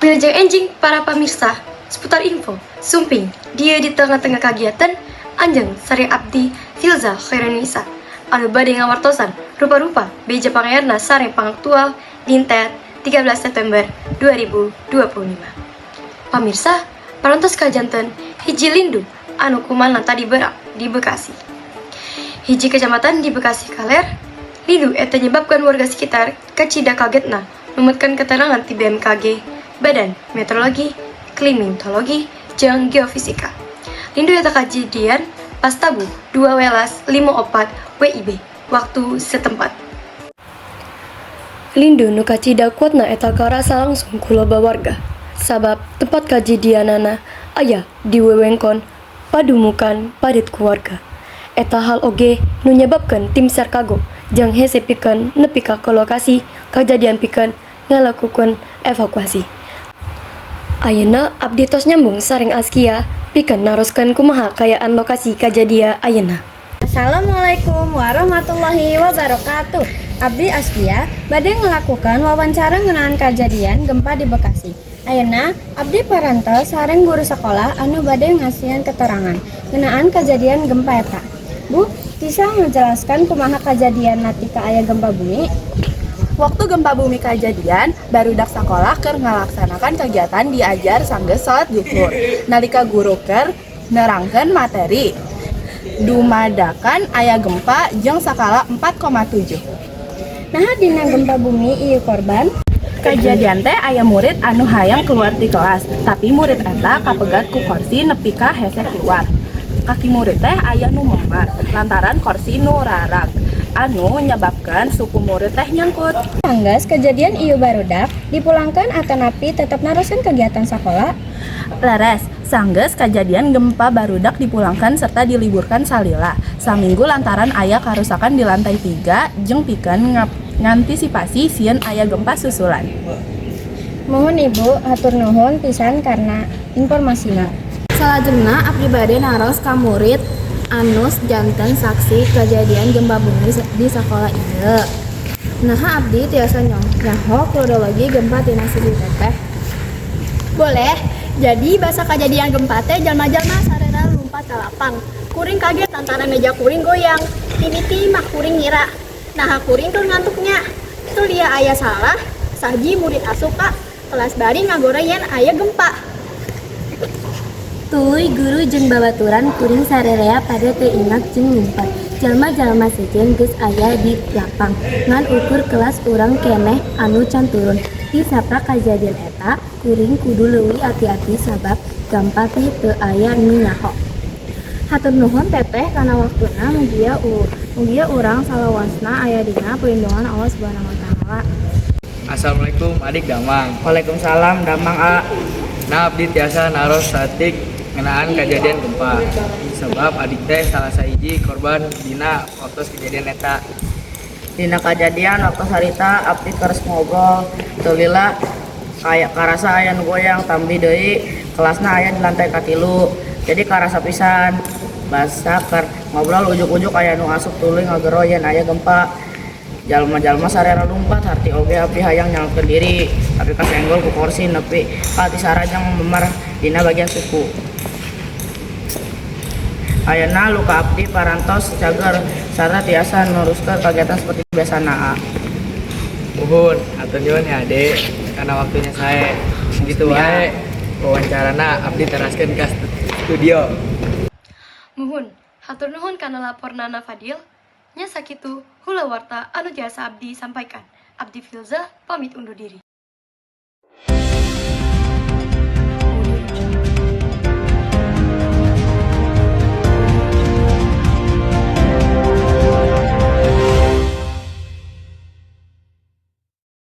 Wilujeng enjing para pemirsa, seputar info, sumping, dia di tengah-tengah kegiatan, anjing sari abdi, Filza Khairanisa, anu bade ngawartosan, rupa-rupa, beja pangayarna sare pangaktual, dintet, 13 September 2025. Pemirsa, parantos kajanten, hiji lindu, anu kumalan tadi berak di Bekasi. Hiji kecamatan di Bekasi Kaler, lindu eta nyebabkan warga sekitar kacida kagetna, memetkan keterangan ti BMKG, Badan Meteorologi, Klimatologi, jeung Geofisika. Lindu eta kejadian pas tabu 2:54 WIB waktu setempat. Lindu nu kacida kuatna eta karasa langsung ku loba warga. Sabab tempat kejadianana aya di wewengkon padumukan padet keluarga. Eta hal oge nu nyebabkeun tim SAR kago jeung hese pikeun nepi ka lokasi kejadian pikeun ngalakukeun evakuasi. Ayeuna abdi tos nyambung sareng Askia pikeun naroskeun kumaha kayaan lokasi kejadian ayeuna. Assalamualaikum warahmatullahi wabarakatuh. Abdi Askia bade ngelakukan wawancara ngeunaan kejadian gempa di Bekasi. Ayeuna abdi parantos sareng guru sekolah anu bade ngasieun keterangan ngeunaan kejadian gempa eta. Bu, bisa menjelaskan kumaha kejadian natika aya gempa bumi? Waktu gempa bumi kejadian, barudak sakola keur ngalaksanakan kegiatan diajar sanggeus salat zuhur. Nalika guru keur nerangkeun materi, dumadakan aya gempa jeung skala 4,7. Nah, dina gempa bumi ieu korban? Kejadian teh aya murid anu hayang keluar di kelas, tapi murid eta kapegat ku kursi nepi ka hese keluar. Kaki murid teh aya nu memar lantaran kursi nu rarag, anu menyebabkan suku murid teh nyangkut. Sanggeus kejadian ieu barudak dipulangkan atau napi tetap naroskeun kegiatan sekolah? Leres, sanggeus kejadian gempa barudak dipulangkan serta diliburkan salila saminggu lantaran aya karusakan di lantai 3 jeung pikeun ngantisipasi sieun aya gempa susulan. Mohon Ibu hatur nuhun pisan karena informasina. Salajengna abdi bade naros ka murid anus janten saksi kejadian gempa bumi di sekolah ieu. Nah abdi tiasa nyaho kronologi gempa tina sisi teteh. Boleh. Jadi bahasa kejadian gempa teh jalma-jalma sarera lumpat ka lapang. Kuring kaget antara meja kuring goyang. Timiti mah kuring ngira. Nah kuring keur ngantuknya. Itu dia aya salah. Saji murid asuka kelas bari ngagoreyen aya gempa. Tuluy guru jeung babaturan kuring sarerea pada teu ingat jeung lumpat. Jalma-jalma sejen geus aya di lapang. Ngan ukur kelas urang keneh anu can turun. Di saprak kajadian eta, kuring kudu leuwih ati-ati sabab gempa teh teu aya nu nyaho. Hatur nuhun teteh kana waktuna mugia urang salawasna aya dina perlindungan Allah Subhanahu wa taala. Assalamualaikum adik Damang. Waalaikumsalam Damang A. Nah abdi tiasa naros satik ngenaan kejadian gempa. Sebab adik teh salah sahiji korban dina waktu kejadian eta. Dina kejadian waktu harita abdi keres ngobrol teu lila kayak karasa aya nu goyang tambi deui kelasna aya di lantai katilu. Jadi karasa pisan basa keur ngobrol ujuk-ujuk aya nu asup tuluy ngagero yen aya gempa. Jalma-jalma sarera lumpat harti oge abdi hayang nyalkeun diri tapi kasenggol ku kursi nepi ka ti sarajang memar dina bagian suku. Ayeuna luka abdi parantos cager sarta tiasa neruskeun kegiatan seperti biasana. Uhun, atur nyuwun ya Ade, karena waktunya saya segitu wae wawancarana abdi teraskeun ka studio. Muhun, hatur nuhun kana laporna Fadil. Nya sakitu hula warta anu jasa abdi sampaikan. Abdi Filza pamit undur diri.